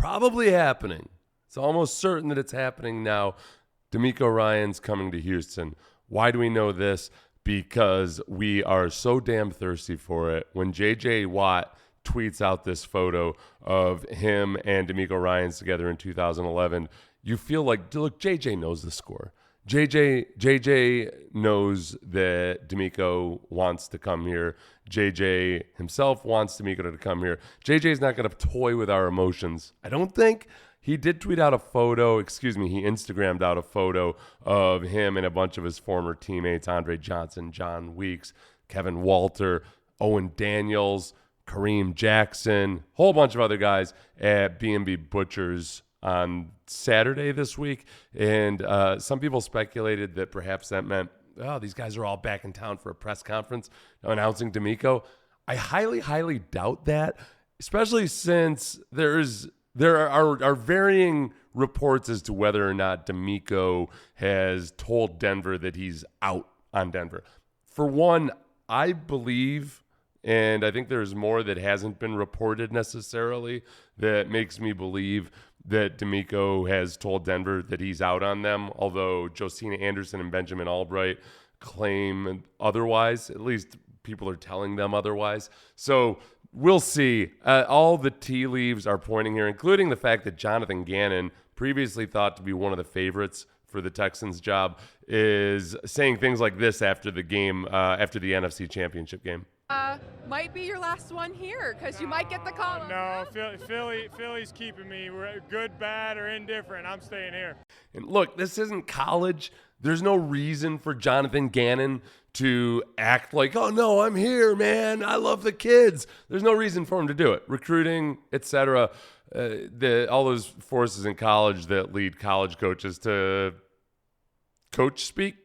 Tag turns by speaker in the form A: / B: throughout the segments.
A: probably happening. It's almost certain that it's happening now. DeMeco Ryans coming to Houston. Why do we know this? Because we are so damn thirsty for it. When J.J. Watt tweets out this photo of him and DeMeco Ryans together in 2011, you feel like, look, J.J. knows the score. JJ knows that DeMeco wants to come here. JJ himself wants DeMeco to come here. JJ's not going to toy with our emotions, I don't think. He did tweet out a photo, he Instagrammed out a photo of him and a bunch of his former teammates, Andre Johnson, John Weeks, Kevin Walter, Owen Daniels, Kareem Jackson, whole bunch of other guys at B&B Butchers on Saturday this week. And some people speculated that perhaps that meant, oh, these guys are all back in town for a press conference announcing DeMeco. I highly, highly doubt that, especially since there are varying reports as to whether or not DeMeco has told Denver that he's out on Denver. For one, I believe, and I think there's more that hasn't been reported necessarily that makes me believe that DeMeco has told Denver that he's out on them, although Josina Anderson and Benjamin Albright claim otherwise. At least people are telling them otherwise. So we'll see. All the tea leaves are pointing here, including the fact that Jonathan Gannon, previously thought to be one of the favorites for the Texans job, is saying things like this after the game, after the NFC Championship game.
B: Might be your last one here because you might get the call.
C: No, Philly's keeping me. We're good, bad, or indifferent. I'm staying here.
A: And look, this isn't college. There's no reason for Jonathan Gannon to act like, oh, no, I'm here, man. I love the kids. There's no reason for him to do it. Recruiting, etc. All those forces in college that lead college coaches to coach speak,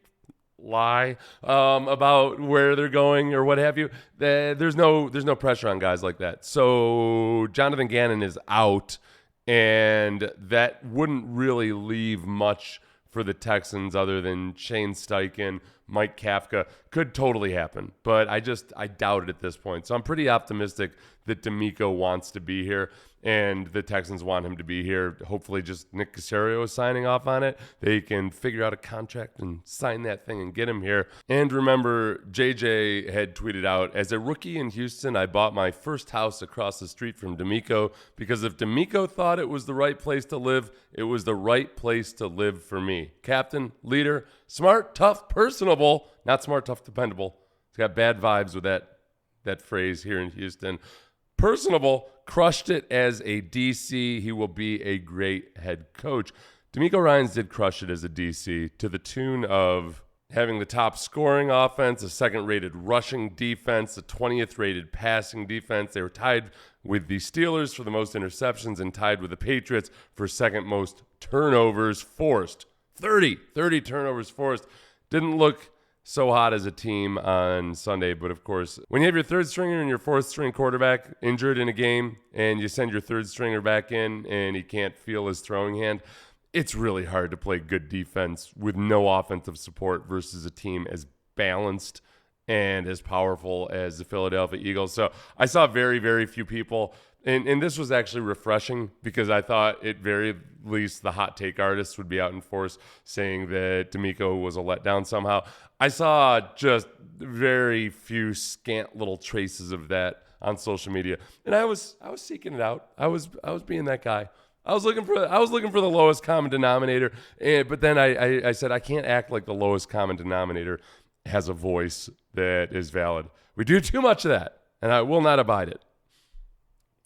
A: lie about where they're going or what have you. There's no pressure on guys like that. So Jonathan Gannon is out, and that wouldn't really leave much for the Texans other than Shane Steichen, Mike Kafka. Could totally happen, but I doubt it at this point. So I'm pretty optimistic that DeMeco wants to be here and the Texans want him to be here. Hopefully just Nick Caserio is signing off on it. They can figure out a contract and sign that thing and get him here. And remember, JJ had tweeted out, as a rookie in Houston, I bought my first house across the street from DeMeco because if DeMeco thought it was the right place to live, it was the right place to live for me. Captain, leader, smart, tough, personable, not smart, tough, dependable. It's got bad vibes with that phrase here in Houston. Personable, crushed it as a DC. He will be a great head coach. DeMeco Ryans did crush it as a DC to the tune of having the top scoring offense, a second-rated rushing defense, a 20th-rated passing defense. They were tied with the Steelers for the most interceptions and tied with the Patriots for second most turnovers forced. 30 turnovers forced. Didn't look so hot as a team on Sunday, but of course, when you have your third stringer and your fourth string quarterback injured in a game and you send your third stringer back in and he can't feel his throwing hand, it's really hard to play good defense with no offensive support versus a team as balanced and as powerful as the Philadelphia Eagles. So I saw very, very few people, and this was actually refreshing because I thought at very least the hot take artists would be out in force saying that DeMeco was a letdown somehow. I saw just very few scant little traces of that on social media, and I was seeking it out. I was being that guy. I was looking for the lowest common denominator, but then I said I can't act like the lowest common denominator has a voice that is valid. We do too much of that, and I will not abide it.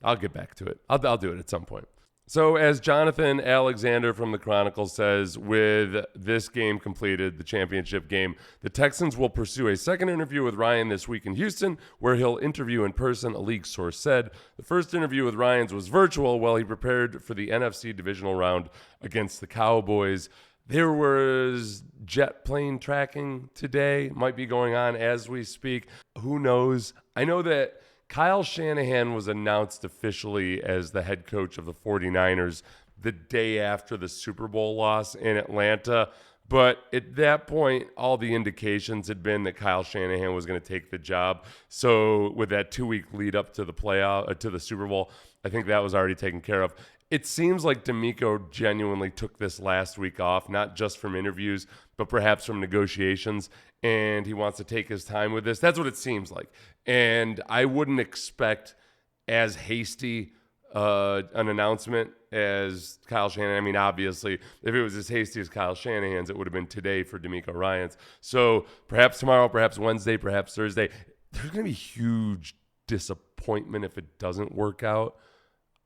A: I'll get back to it. I'll do it at some point. So as Jonathan Alexander from the Chronicle says, with this game completed, the championship game, the Texans will pursue a second interview with Ryan this week in Houston, where he'll interview in person, a league source said. The first interview with Ryans was virtual while he prepared for the NFC divisional round against the Cowboys. There was jet plane tracking today, might be going on as we speak. Who knows? I know that Kyle Shanahan was announced officially as the head coach of the 49ers the day after the Super Bowl loss in Atlanta. But at that point, all the indications had been that Kyle Shanahan was going to take the job. So with that 2-week lead up to the playoff, to the Super Bowl, I think that was already taken care of. it seems like DeMeco genuinely took this last week off, not just from interviews, but perhaps from negotiations, and he wants to take his time with this. That's what it seems like. And I wouldn't expect as hasty an announcement as Kyle Shanahan. I mean, obviously, if it was as hasty as Kyle Shanahan's, it would have been today for DeMeco Ryans. So perhaps tomorrow, perhaps Wednesday, perhaps Thursday. There's going to be huge disappointment if it doesn't work out.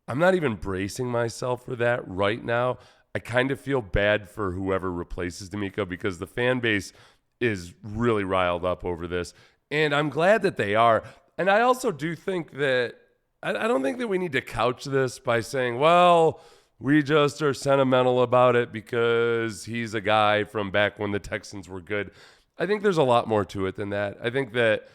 A: I'm not even bracing myself for that right now. I kind of feel bad for whoever replaces DeMeco because the fan base is really riled up over this. And I'm glad that they are. And I also do think that I don't think that we need to couch this by saying, well, we just are sentimental about it because he's a guy from back when the Texans were good. I think there's a lot more to it than that. I think that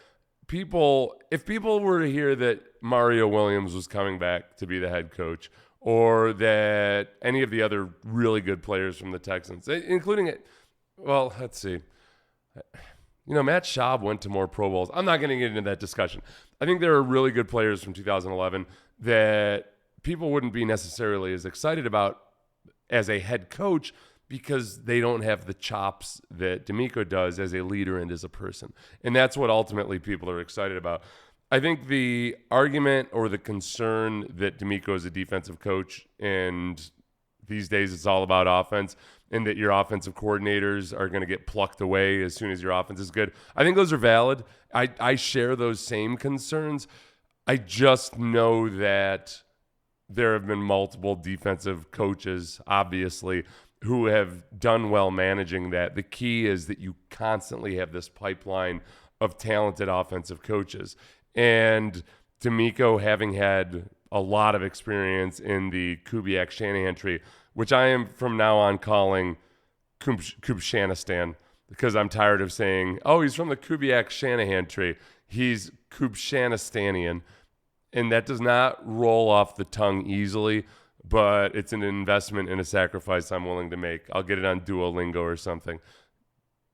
A: if people were to hear that Mario Williams was coming back to be the head coach, or that any of the other really good players from the Texans, including let's see. Matt Schaub went to more Pro Bowls. I'm not going to get into that discussion. I think there are really good players from 2011 that people wouldn't be necessarily as excited about as a head coach because they don't have the chops that DeMeco does as a leader and as a person. And that's what ultimately people are excited about. I think the argument or the concern that DeMeco is a defensive coach and these days it's all about offense and that your offensive coordinators are going to get plucked away as soon as your offense is good, I think those are valid. I share those same concerns. I just know that there have been multiple defensive coaches, obviously, who have done well managing that. The key is that you constantly have this pipeline of talented offensive coaches. And DeMeco, having had a lot of experience in the Kubiak-Shanahan tree, which I am from now on calling Kubshanistan, because I'm tired of saying, oh, he's from the Kubiak-Shanahan tree. He's Kubshanistanian. And that does not roll off the tongue easily, but it's an investment and a sacrifice I'm willing to make. I'll get it on Duolingo or something.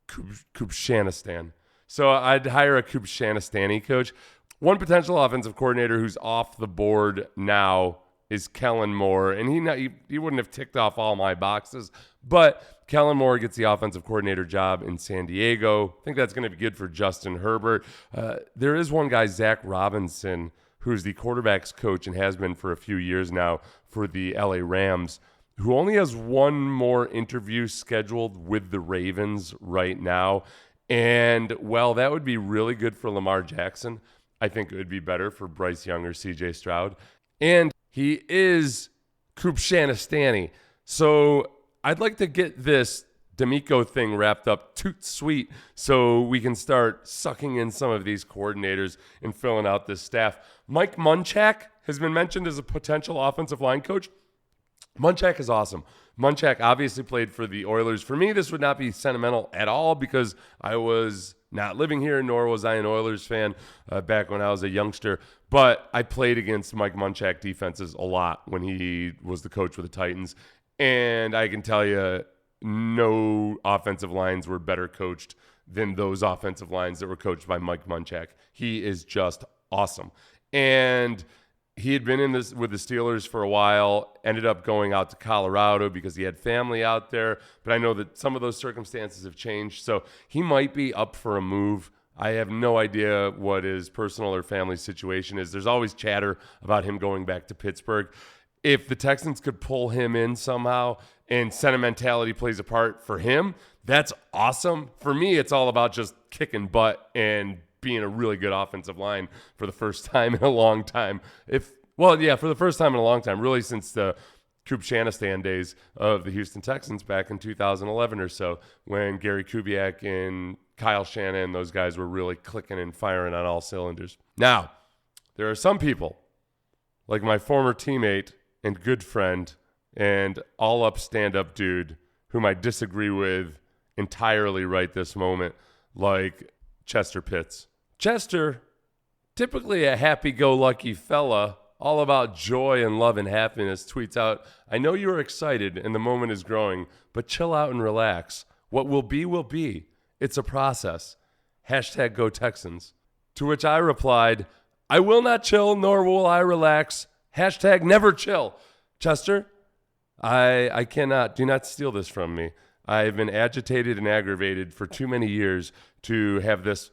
A: Kubshanistan. So I'd hire a Kubshanistani coach. One potential offensive coordinator who's off the board now is Kellen Moore, and he wouldn't have ticked off all my boxes, but Kellen Moore gets the offensive coordinator job in San Diego. I think that's going to be good for Justin Herbert. There is one guy, Zach Robinson, who's the quarterback's coach and has been for a few years now for the LA Rams, who only has one more interview scheduled with the Ravens right now. And, well, that would be really good for Lamar Jackson. I think it would be better for Bryce Young or CJ Stroud. And he is Kubshanistani. So I'd like to get this DeMeco thing wrapped up toot sweet so we can start sucking in some of these coordinators and filling out this staff. Mike Munchak has been mentioned as a potential offensive line coach. Munchak is awesome. Munchak obviously played for the Oilers. For me, this would not be sentimental at all because I was not living here, nor was I an Oilers fan back when I was a youngster. But I played against Mike Munchak defenses a lot when he was the coach for the Titans. And I can tell you, no offensive lines were better coached than those offensive lines that were coached by Mike Munchak. He is just awesome. And he had been in this with the Steelers for a while, ended up going out to Colorado because he had family out there. But I know that some of those circumstances have changed. So he might be up for a move. I have no idea what his personal or family situation is. There's always chatter about him going back to Pittsburgh. If the Texans could pull him in somehow and sentimentality plays a part for him, that's awesome. For me, it's all about just kicking butt and being a really good offensive line for the first time in a long time. For the first time in a long time, really since the Kubshanistan days of the Houston Texans back in 2011 or so, when Gary Kubiak and Kyle Shanahan and those guys were really clicking and firing on all cylinders. Now, there are some people, like my former teammate and good friend and all-up stand-up dude whom I disagree with entirely right this moment, like Chester Pitts. Chester, typically a happy-go-lucky fella, all about joy and love and happiness, tweets out, "I know you are excited and the moment is growing, but chill out and relax. What will be, will be. It's a process. Hashtag Go Texans." To which I replied, "I will not chill, nor will I relax. Hashtag never chill." Chester, I cannot, do not steal this from me. I've been agitated and aggravated for too many years to have this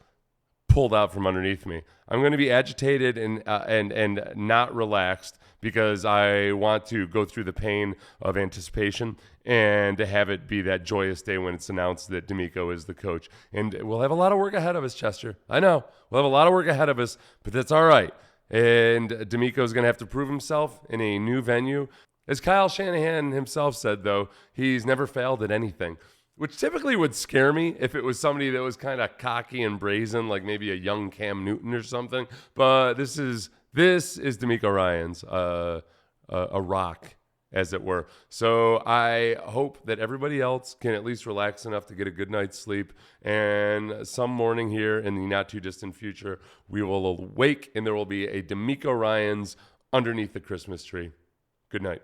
A: pulled out from underneath me. I'm going to be agitated and not relaxed because I want to go through the pain of anticipation and to have it be that joyous day when it's announced that DeMeco is the coach. And we'll have a lot of work ahead of us, Chester. I know. We'll have a lot of work ahead of us, but that's all right. And DeMeco's going to have to prove himself in a new venue. As Kyle Shanahan himself said, though, he's never failed at anything, which typically would scare me if it was somebody that was kind of cocky and brazen, like maybe a young Cam Newton or something. But this is DeMeco Ryans, a rock, as it were. So I hope that everybody else can at least relax enough to get a good night's sleep. And some morning here in the not too distant future, we will awake and there will be a DeMeco Ryans underneath the Christmas tree. Good night.